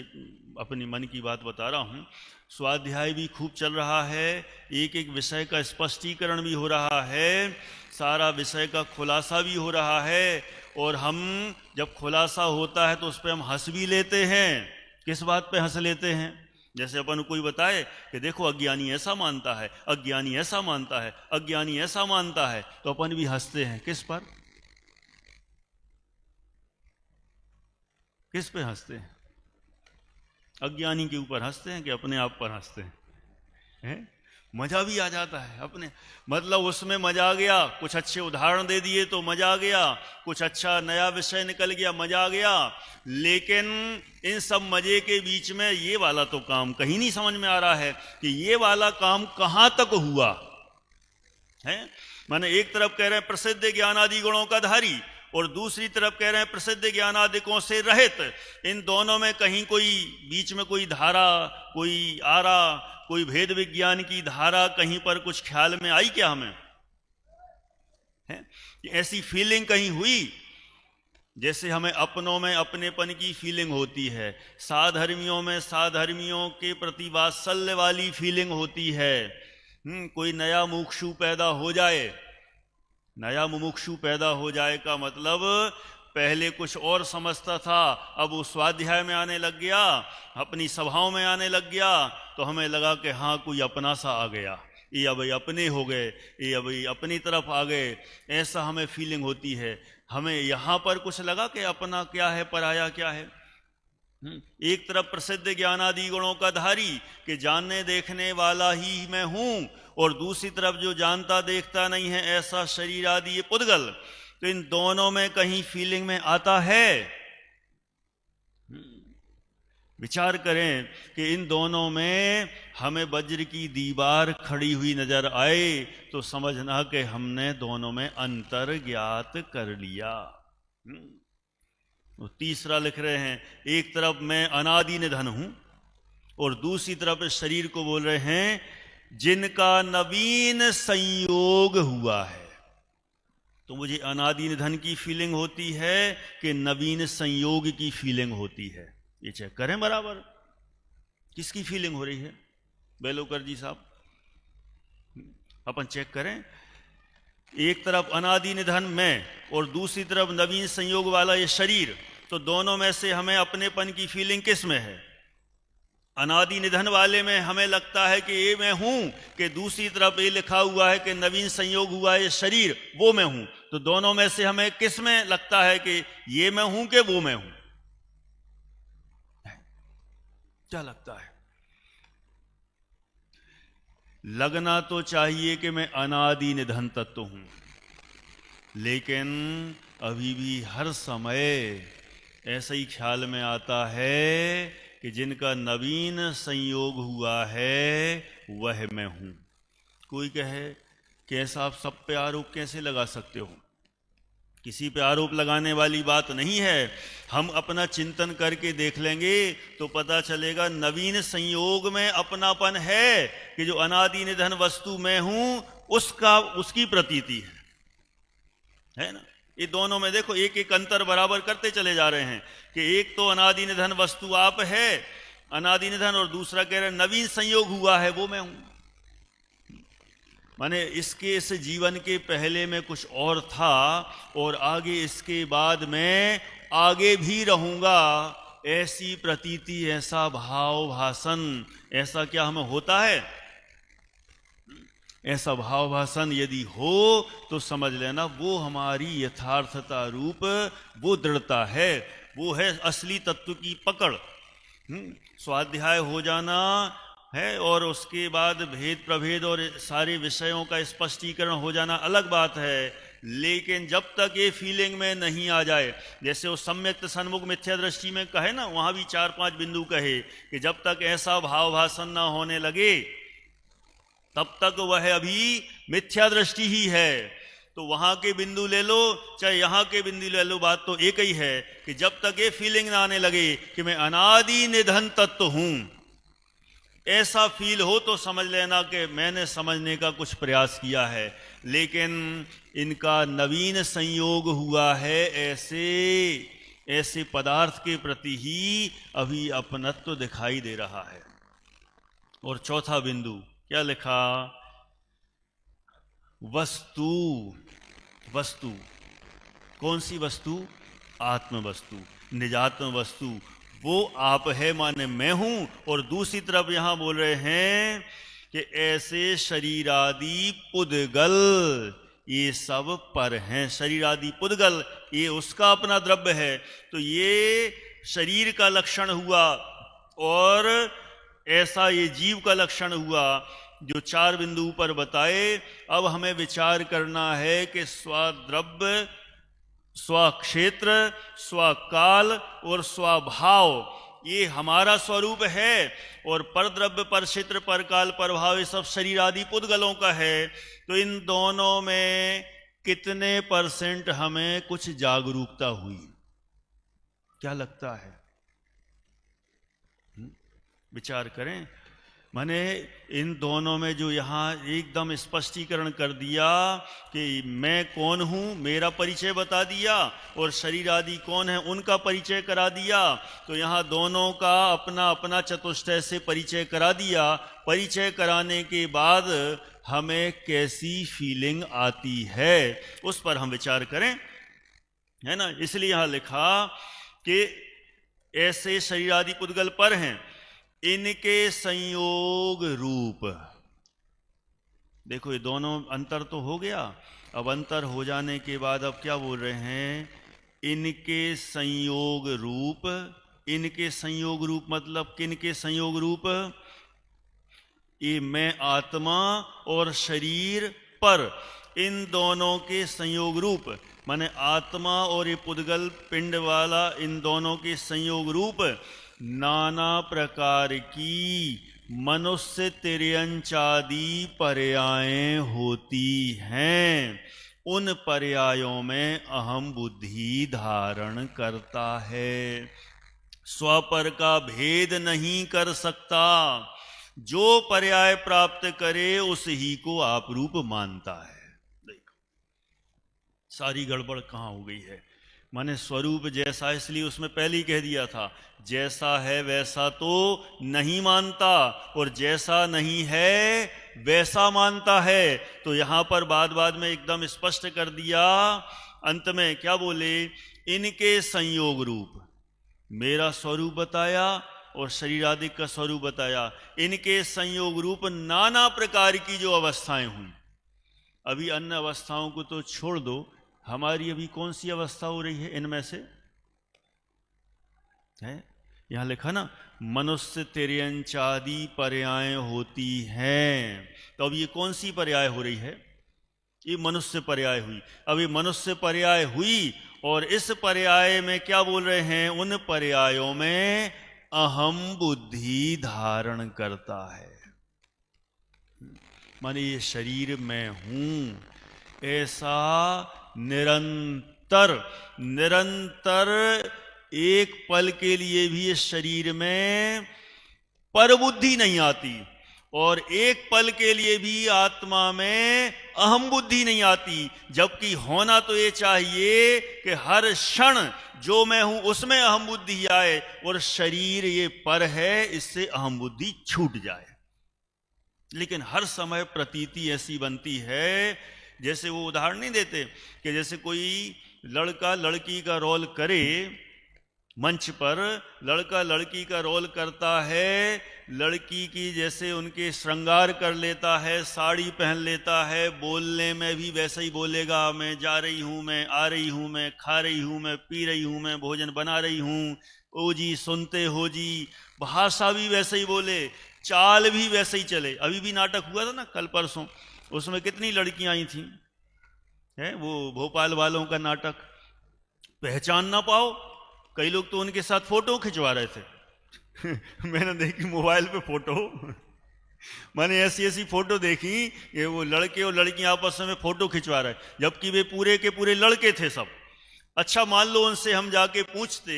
अपनी मन की बात बता रहा हूं, स्वाध्याय भी खूब चल रहा है, एक एक विषय का स्पष्टीकरण भी हो रहा है, सारा विषय का खुलासा भी हो रहा है। और हम जब खुलासा होता है तो उस पर हम हंस भी लेते हैं। किस बात पे हंस लेते हैं? जैसे अपन कोई बताए कि देखो अज्ञानी ऐसा मानता है, अज्ञानी ऐसा मानता है, अज्ञानी ऐसा मानता है, तो अपन भी हंसते हैं। किस पर? किस पे हंसते हैं? अज्ञानी के ऊपर हंसते हैं कि अपने आप पर हंसते हैं? मजा भी आ जाता है अपने, मतलब उसमें मजा आ गया, कुछ अच्छे उदाहरण दे दिए तो मजा आ गया, कुछ अच्छा नया विषय निकल गया, मजा आ गया। लेकिन इन सब मजे के बीच में ये वाला तो काम कहीं नहीं समझ में आ रहा है कि ये वाला काम कहां तक हुआ है। माने एक तरफ कह रहे हैं प्रसिद्ध ज्ञानादि गुणों का धारी और दूसरी तरफ कह रहे हैं प्रसिद्ध ज्ञानादिकों से रहित। इन दोनों में कहीं कोई बीच में कोई धारा, कोई आरा, कोई भेद विज्ञान की धारा कहीं पर कुछ ख्याल में आई क्या हमें? है ऐसी फीलिंग कहीं हुई? जैसे हमें अपनों में अपनेपन की फीलिंग होती है, साधर्मियों में साधर्मियों के प्रति वात्सल्य वाली फीलिंग होती है। कोई नया मुमुक्षु पैदा हो जाए, नया मुमुक्षु पैदा हो जाए का मतलब पहले कुछ और समझता था, अब वो स्वाध्याय में आने लग गया, अपनी सभाओं में आने लग गया, तो हमें लगा कि हाँ कोई अपना सा आ गया, ये अब अपने हो गए, ये अब अपनी तरफ आ गए, ऐसा हमें फीलिंग होती है। हमें यहाँ पर कुछ लगा कि अपना क्या है, पराया क्या है। एक तरफ प्रसिद्ध ज्ञानादि गुणों का धारी कि जानने देखने वाला ही मैं हूं, और दूसरी तरफ जो जानता देखता नहीं है ऐसा शरीर आदि ये पुद्गल। तो इन दोनों में कहीं फीलिंग में आता है। विचार करें कि इन दोनों में हमें वज्र की दीवार खड़ी हुई नजर आए तो समझना कि हमने दोनों में अंतर ज्ञात कर लिया। तो तीसरा लिख रहे हैं, एक तरफ मैं अनादि निधन हूं और दूसरी तरफ इस शरीर को बोल रहे हैं जिनका नवीन संयोग हुआ है। तो मुझे अनादि निधन की फीलिंग होती है कि नवीन संयोग की फीलिंग होती है? ये चेक करें बराबर, किसकी फीलिंग हो रही है? बेलोकर जी साहब, अपन चेक करें। एक तरफ अनादि निधन में और दूसरी तरफ नवीन संयोग वाला ये शरीर, तो दोनों में से हमें अपनेपन की फीलिंग किस में है? अनादि निधन वाले में हमें लगता है कि ये मैं हूं, कि दूसरी तरफ ये लिखा हुआ है कि नवीन संयोग हुआ है शरीर, वो मैं हूं। तो दोनों में से हमें किस में लगता है कि ये मैं हूं कि वो मैं हूं? क्या लगता है? लगना तो चाहिए कि मैं अनादि निधन तत्व हूं, लेकिन अभी भी हर समय ऐसा ही ख्याल में आता है कि जिनका नवीन संयोग हुआ है वह मैं हूं। कोई कहे कि ऐसा आप सब पे आरोप कैसे लगा सकते हो? किसी पे आरोप लगाने वाली बात नहीं है। हम अपना चिंतन करके देख लेंगे तो पता चलेगा नवीन संयोग में अपनापन है कि जो अनादि निधन वस्तु मैं हूं उसकी प्रतीति है ना। ये दोनों में देखो एक एक अंतर बराबर करते चले जा रहे हैं कि एक तो अनादि निधन वस्तु आप है, अनादि निधन, और दूसरा कह रहे नवीन संयोग हुआ है वो मैं हूं। माने इसके इस जीवन के पहले में कुछ और था और आगे इसके बाद में आगे भी रहूंगा, ऐसी प्रतीति, ऐसा भाव भाषण, ऐसा क्या हमें होता है? ऐसा भाव भाषण यदि हो तो समझ लेना वो हमारी यथार्थता रूप वो दृढ़ता है, वो है असली तत्व की पकड़। स्वाध्याय हो जाना है और उसके बाद भेद प्रभेद और सारे विषयों का स्पष्टीकरण हो जाना अलग बात है, लेकिन जब तक ये फीलिंग में नहीं आ जाए, जैसे वो सम्यक्त सन्मुख मिथ्या दृष्टि में कहे ना, वहां भी 4-5 बिंदु कहे कि जब तक ऐसा भाव भाषण ना होने लगे तब तक वह अभी मिथ्या दृष्टि ही है। तो वहां के बिंदु ले लो चाहे यहां के बिंदु ले लो, बात तो एक ही है कि जब तक ये फीलिंग ना आने लगे कि मैं अनादि निधन तत्व हूं, ऐसा फील हो तो समझ लेना कि मैंने समझने का कुछ प्रयास किया है, लेकिन इनका नवीन संयोग हुआ है ऐसे पदार्थ के प्रति ही अभी अपनत्व दिखाई दे रहा है। और चौथा बिंदु क्या लिखा? वस्तु। कौन सी वस्तु? आत्म वस्तु, निजात्म वस्तु, वो आप है माने मैं हूं। और दूसरी तरफ यहां बोल रहे हैं कि ऐसे शरीर आदि पुद्गल ये सब पर हैं। शरीर आदि पुद्गल ये उसका अपना द्रव्य है। तो ये शरीर का लक्षण हुआ और ऐसा ये जीव का लक्षण हुआ, जो चार बिंदु ऊपर बताए। अब हमें विचार करना है कि स्वद्रव्य, स्वक्षेत्र, स्वकाल और स्वभाव ये हमारा स्वरूप है, और परद्रव्य, पर क्षेत्र, पर काल, पर भाव ये सब शरीर आदि पुद्गलों का है। तो इन दोनों में कितने % हमें कुछ जागरूकता हुई? क्या लगता है? विचार करें। मैंने इन दोनों में जो यहाँ एकदम स्पष्टीकरण कर दिया कि मैं कौन हूँ, मेरा परिचय बता दिया, और शरीर आदि कौन है उनका परिचय करा दिया। तो यहाँ दोनों का अपना अपना चतुष्टय से परिचय करा दिया। परिचय कराने के बाद हमें कैसी फीलिंग आती है उस पर हम विचार करें, है ना। इसलिए यहाँ लिखा कि ऐसे शरीर आदि पुद्गल पर हैं, इनके संयोग रूप। देखो ये दोनों अंतर तो हो गया। अब अंतर हो जाने के बाद अब क्या बोल रहे हैं? इनके संयोग रूप। इनके संयोग रूप मतलब किनके संयोग रूप? ये मैं आत्मा और शरीर पर, इन दोनों के संयोग रूप, माने आत्मा और ये पुद्गल पिंड वाला, इन दोनों के संयोग रूप नाना प्रकार की मनुष्य तिर्यंचादि पर्यायें होती हैं। उन पर्यायों में अहम बुद्धि धारण करता है। स्वपर का भेद नहीं कर सकता। जो पर्याय प्राप्त करे उस ही को आप रूप मानता है। देखो सारी गड़बड़ कहाँ हो गई है। माने स्वरूप जैसा, इसलिए उसमें पहले ही कह दिया था जैसा है वैसा तो नहीं मानता, और जैसा नहीं है वैसा मानता है। तो यहां पर बाद में एकदम स्पष्ट कर दिया। अंत में क्या बोले? इनके संयोग रूप, मेरा स्वरूप बताया और शरीर आदि का स्वरूप बताया। इनके संयोग रूप नाना प्रकार की जो अवस्थाएं हुई। अभी अन्य अवस्थाओं को तो छोड़ दो, हमारी अभी कौन सी अवस्था हो रही है इनमें से? है यहां लिखा ना, मनुष्य तिर्यंचादि पर्याय होती हैं। तो अब ये कौन सी पर्याय हो रही है? ये मनुष्य पर्याय हुई। अब ये मनुष्य पर्याय हुई, और इस पर्याय में क्या बोल रहे हैं? उन पर्यायों में अहम बुद्धि धारण करता है। माने ये शरीर में हूं, ऐसा निरंतर एक पल के लिए भी इस शरीर में परबुद्धि नहीं आती, और एक पल के लिए भी आत्मा में अहम बुद्धि नहीं आती। जबकि होना तो ये चाहिए कि हर क्षण जो मैं हूं उसमें अहम बुद्धि आए, और शरीर ये पर है इससे अहम बुद्धि छूट जाए। लेकिन हर समय प्रतीति ऐसी बनती है, जैसे वो उदाहरण नहीं देते कि जैसे कोई लड़का लड़की का रोल करे, मंच पर लड़का लड़की का रोल करता है, लड़की की जैसे उनके श्रृंगार कर लेता है, साड़ी पहन लेता है, बोलने में भी वैसे ही बोलेगा, मैं जा रही हूं, मैं आ रही हूं, मैं खा रही हूं, मैं पी रही हूं, मैं भोजन बना रही हूं, ओ जी सुनते हो जी। भाषा भी वैसे ही बोले, चाल भी वैसे ही चले। अभी भी नाटक हुआ था ना कल परसों, उसमें कितनी लड़कियां आई थी, है वो भोपाल वालों का नाटक। पहचान ना पाओ, कई लोग तो उनके साथ फोटो खिंचवा रहे थे मैंने देखी मोबाइल पे फोटो, मैंने ऐसी ऐसी फोटो देखी कि वो लड़के और लड़कियां आपस में फोटो खिंचवा रहे, जबकि वे पूरे के पूरे लड़के थे सब। अच्छा, मान लो उनसे हम जाके पूछते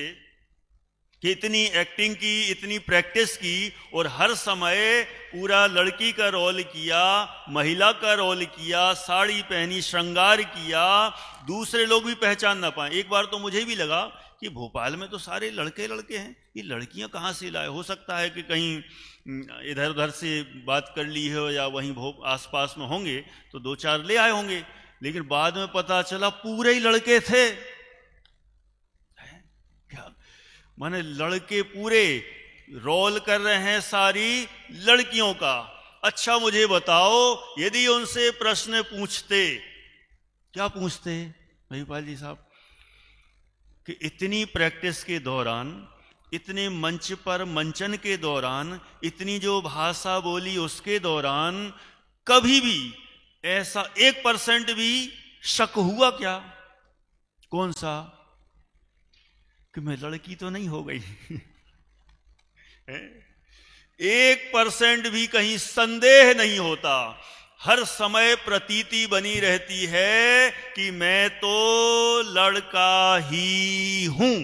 कि इतनी एक्टिंग की, इतनी प्रैक्टिस की और हर समय पूरा लड़की का रोल किया, महिला का रोल किया, साड़ी पहनी, श्रृंगार किया, दूसरे लोग भी पहचान ना पाए। एक बार तो मुझे भी लगा कि भोपाल में तो सारे लड़के लड़के हैं, ये लड़कियां कहाँ से लाए? हो सकता है कि कहीं इधर उधर से बात कर ली हो या वहीं आसपास में होंगे तो दो चार ले आए होंगे, लेकिन बाद में पता चला पूरे ही लड़के थे। क्या माने, लड़के पूरे रोल कर रहे हैं सारी लड़कियों का। अच्छा मुझे बताओ, यदि उनसे प्रश्न पूछते, क्या पूछते महिपाल जी साहब, कि इतनी प्रैक्टिस के दौरान, इतने मंच पर मंचन के दौरान, इतनी जो भाषा बोली उसके दौरान कभी भी ऐसा 1% भी शक हुआ क्या? कौन सा? कि मैं लड़की तो नहीं हो गई। 1% भी कहीं संदेह नहीं होता। हर समय प्रतीति बनी रहती है कि मैं तो लड़का ही हूं।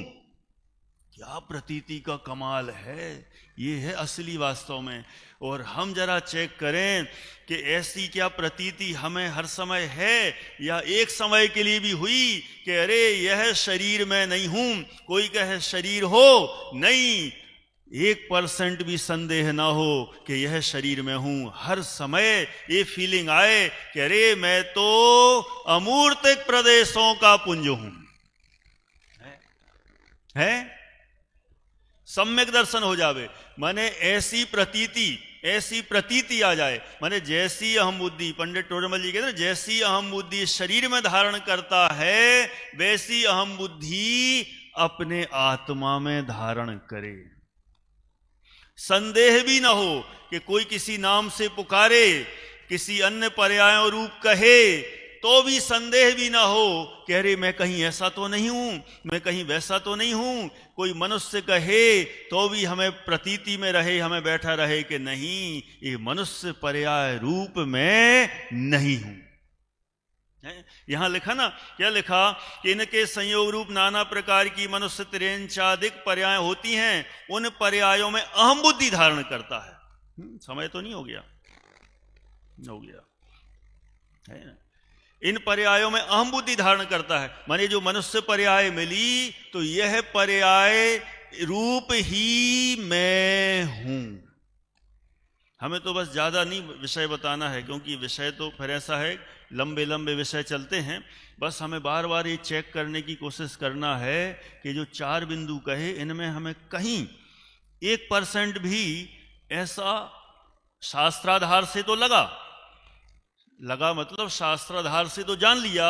क्या प्रतीति का कमाल है! ये है असली वास्तव में। और हम जरा चेक करें कि ऐसी क्या प्रतीति हमें हर समय है, या एक समय के लिए भी हुई कि अरे यह शरीर में नहीं हूं, कोई कहे शरीर हो, नहीं, 1% भी संदेह ना हो कि यह शरीर में हूं। हर समय ये फीलिंग आए कि अरे मैं तो अमूर्तिक प्रदेशों का पुंज हूं। है सम्यक दर्शन हो जावे, माने ऐसी प्रतीति आ जाए। माने जैसी अहम बुद्धि, पंडित टोडरमल जी कहते हैं, जैसी अहम बुद्धि शरीर में धारण करता है वैसी अहम बुद्धि अपने आत्मा में धारण करे। संदेह भी ना हो कि कोई किसी नाम से पुकारे, किसी अन्य पर्यायों रूप कहे, तो भी संदेह भी ना हो कि अरे मैं कहीं ऐसा तो नहीं हूं, मैं कहीं वैसा तो नहीं हूं। कोई मनुष्य कहे तो भी हमें प्रतीति में रहे, हमें बैठा रहे कि नहीं, ये मनुष्य पर्याय रूप में नहीं हूं। यहां लिखा ना, क्या लिखा कि इनके संयोग रूप नाना प्रकार की मनुष्य त्रिंचाधिक पर्याय होती हैं, उन पर्यायों में अहम बुद्धि धारण करता है। समय तो नहीं हो गया? हो गया है ना? इन पर्यायों में अहम बुद्धि धारण करता है। माने जो मनुष्य पर्याय मिली तो यह पर्याय रूप ही मैं हूं। हमें तो बस ज्यादा नहीं विषय बताना है, क्योंकि विषय तो फिर ऐसा है, लंबे लंबे विषय चलते हैं। बस हमें बार बार ये चेक करने की कोशिश करना है कि जो 4 बिंदु कहे, इनमें हमें कहीं 1% भी ऐसा शास्त्राधार से तो लगा मतलब शास्त्राधार से तो जान लिया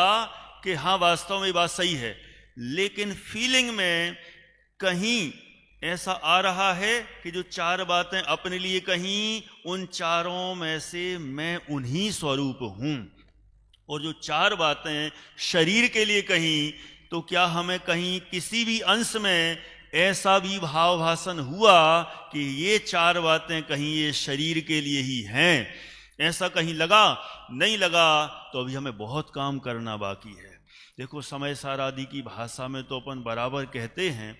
कि हाँ वास्तव में ये बात सही है, लेकिन फीलिंग में कहीं ऐसा आ रहा है कि जो 4 बातें अपने लिए कहीं, उन चारों में से मैं उन्हीं स्वरूप हूं। और जो 4 बातें शरीर के लिए कहीं, तो क्या हमें कहीं किसी भी अंश में ऐसा भी भाव भाषण हुआ कि ये 4 बातें कहीं ये शरीर के लिए ही हैं? ऐसा कहीं लगा? नहीं लगा तो अभी हमें बहुत काम करना बाकी है। देखो, समय सार आदि की भाषा में तो अपन बराबर कहते हैं,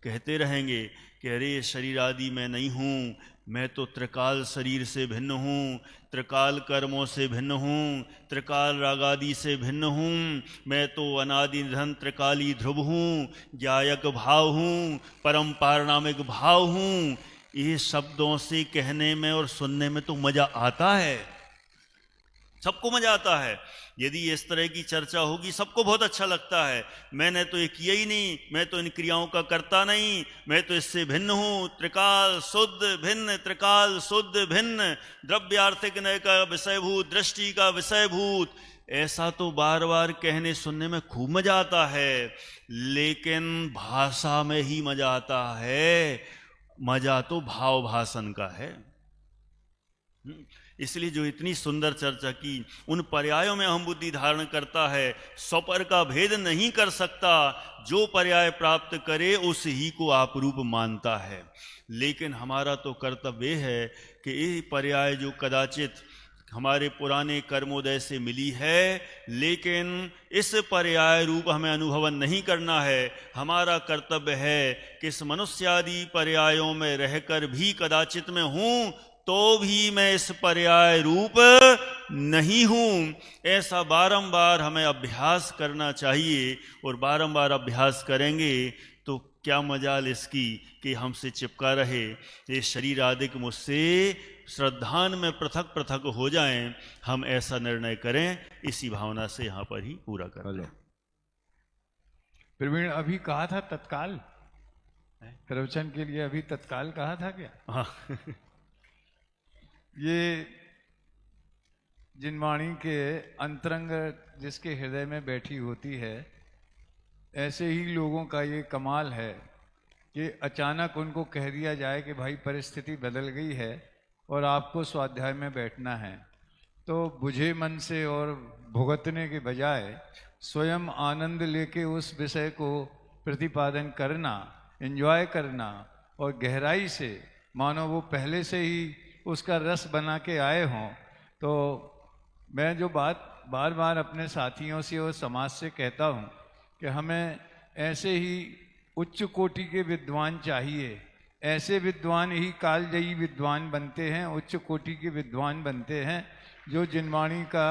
कहते रहेंगे कि अरे शरीर आदि मैं नहीं हूँ, मैं तो त्रिकाल शरीर से भिन्न हूँ, त्रिकाल कर्मों से भिन्न हूँ, त्रिकाल रागादि से भिन्न हूँ, मैं तो अनादि निधन त्रिकाली ध्रुव हूँ, ज्ञायक भाव हूँ, परम पारणामिक भाव हूँ। ये शब्दों से कहने में और सुनने में तो मजा आता है, सबको मजा आता है। यदि इस तरह की चर्चा होगी सबको बहुत अच्छा लगता है। मैंने तो ये किया ही नहीं, मैं तो इन क्रियाओं का करता नहीं, मैं तो इससे भिन्न हूं, त्रिकाल शुद्ध भिन्न, त्रिकाल शुद्ध भिन्न, द्रव्यार्थिक नय का विषयभूत, दृष्टि का विषयभूत। ऐसा तो बार बार कहने सुनने में खूब मजा आता है, लेकिन भाषा में ही मजा आता है। मजा तो भाव भाषण का है। इसलिए जो इतनी सुंदर चर्चा की, उन पर्यायों में हम बुद्धि धारण करता है, स्वपर का भेद नहीं कर सकता, जो पर्याय प्राप्त करे उस ही को आपरूप मानता है। लेकिन हमारा तो कर्तव्य है कि ये पर्याय जो कदाचित हमारे पुराने कर्मोदय से मिली है, लेकिन इस पर्याय रूप हमें अनुभवन नहीं करना है। हमारा कर्तव्य है कि इस मनुष्यादि पर्यायों में रहकर भी कदाचित मैं हूं, तो भी मैं इस पर्याय रूप नहीं हूं। ऐसा बारंबार हमें अभ्यास करना चाहिए, और बारंबार अभ्यास करेंगे तो क्या मजाल इसकी कि हमसे चिपका रहे, ये शरीर आदि मुझसे श्रद्धान में पृथक पृथक हो जाएं। हम ऐसा निर्णय करें, इसी भावना से यहाँ पर ही पूरा कर लें। प्रवीण, अभी कहा था तत्काल प्रवचन के लिए, अभी तत्काल कहा था क्या? हाँ। ये जिनवाणी के अंतरंग जिसके हृदय में बैठी होती है, ऐसे ही लोगों का ये कमाल है कि अचानक उनको कह दिया जाए कि भाई परिस्थिति बदल गई है और आपको स्वाध्याय में बैठना है, तो बुझे मन से और भुगतने के बजाय स्वयं आनंद लेके उस विषय को प्रतिपादन करना, एंजॉय करना, और गहराई से मानो वो पहले से ही उसका रस बना के आए हों। तो मैं जो बात बार बार अपने साथियों से और समाज से कहता हूँ कि हमें ऐसे ही उच्च कोटि के विद्वान चाहिए। ऐसे विद्वान ही कालजयी विद्वान बनते हैं, उच्च कोटि के विद्वान बनते हैं, जो जिनवाणी का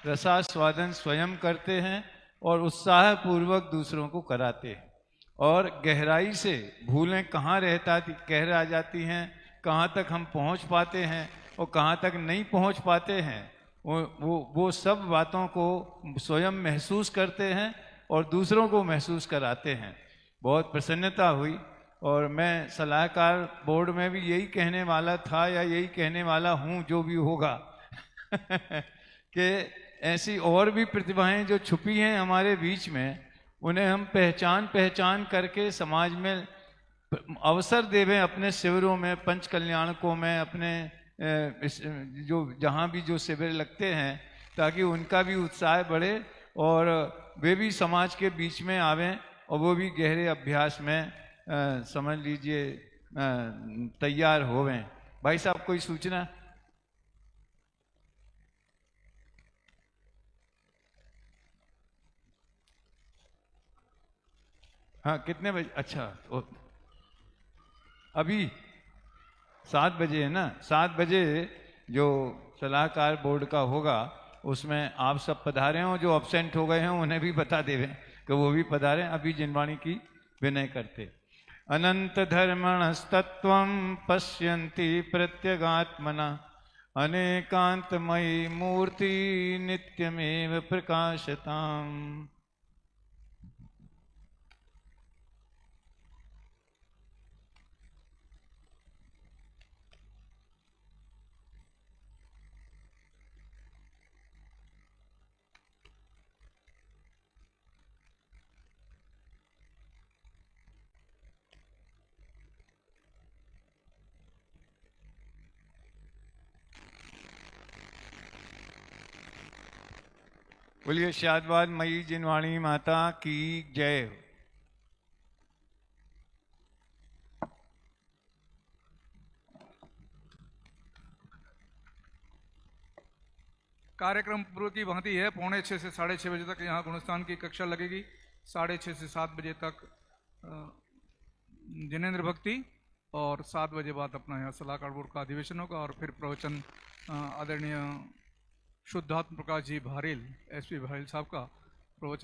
रसास्वादन स्वयं करते हैं और उत्साहपूर्वक दूसरों को कराते हैं, और गहराई से भूलें कहाँ कह रह जाती हैं, कहाँ तक हम पहुँच पाते हैं और कहाँ तक नहीं पहुँच पाते हैं, वो सब बातों को स्वयं महसूस करते हैं और दूसरों को महसूस कराते हैं। बहुत प्रसन्नता हुई, और मैं सलाहकार बोर्ड में भी यही कहने वाला था, या यही कहने वाला हूँ, जो भी होगा कि ऐसी और भी प्रतिभाएं जो छुपी हैं हमारे बीच में, उन्हें हम पहचान करके समाज में अवसर देवें, अपने शिविरों में, पंच कल्याणकों में, अपने जो जहाँ भी जो शिविर लगते हैं, ताकि उनका भी उत्साह बढ़े और वे भी समाज के बीच में आवें, और वो भी गहरे अभ्यास में समझ लीजिए तैयार होवें। भाई साहब, कोई सूचना? हाँ, कितने बजे? अच्छा, अभी 7 बजे है ना? 7 बजे जो सलाहकार बोर्ड का होगा, उसमें आप सब पधारे हों। जो अब्सेंट हो गए हैं उन्हें भी बता देवें कि वो भी पधारें। अभी जिनवाणी की विनय करते। अनंत धर्मणस्तत्वं पश्यन्ति प्रत्यगात्मना, अनेकांतमयी मूर्ति नित्यमेव प्रकाशताम्। बोलिए शादवाद मई जिनवाणी माता की जय। कार्यक्रम पूर्व की भांति है। 5:45 से 6:30 बजे तक यहाँ गुणस्थान की कक्षा लगेगी। 6:30 से 7 बजे तक जिनेंद्र भक्ति, और 7 बजे बाद अपना यहाँ सलाहकार बोर्ड का अधिवेशन होगा, और फिर प्रवचन आदरणीय शुद्धात्म प्रकाश जी भारेल, एसपी भारेल साहब का प्रवचन